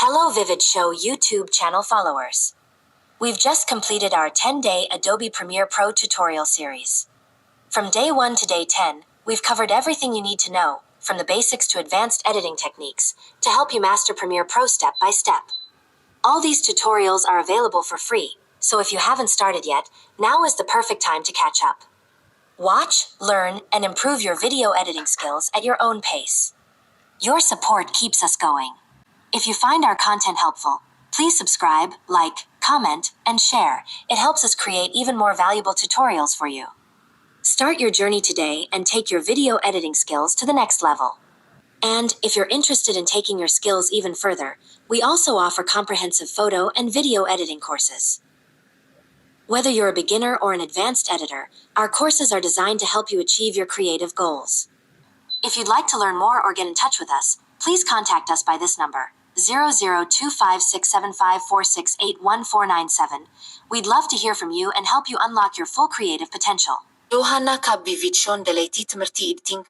Hello Vivid Show YouTube channel followers. We've just completed our 10-day Adobe Premiere Pro tutorial series. From day 1 to day 10, we've covered everything you need to know, from the basics to advanced editing techniques, to help you master Premiere Pro step by step. All these tutorials are available for free, so if you haven't started yet, now is the perfect time to catch up. Watch, learn, and improve your video editing skills at your own pace. Your support keeps us going. If you find our content helpful, please subscribe, like, comment, and share. It helps us create even more valuable tutorials for you. Start your journey today and take your video editing skills to the next level. And if you're interested in taking your skills even further, we also offer comprehensive photo and video editing courses. Whether you're a beginner or an advanced editor, our courses are designed to help you achieve your creative goals. If you'd like to learn more or get in touch with us, please contact us by this number, 00256754681497. We'd love to hear from you and help you unlock your full creative potential. ጆሃና ካብ ቪቪድ ሾን ደለይቲ ትምህርቲ ኤዲቲንግ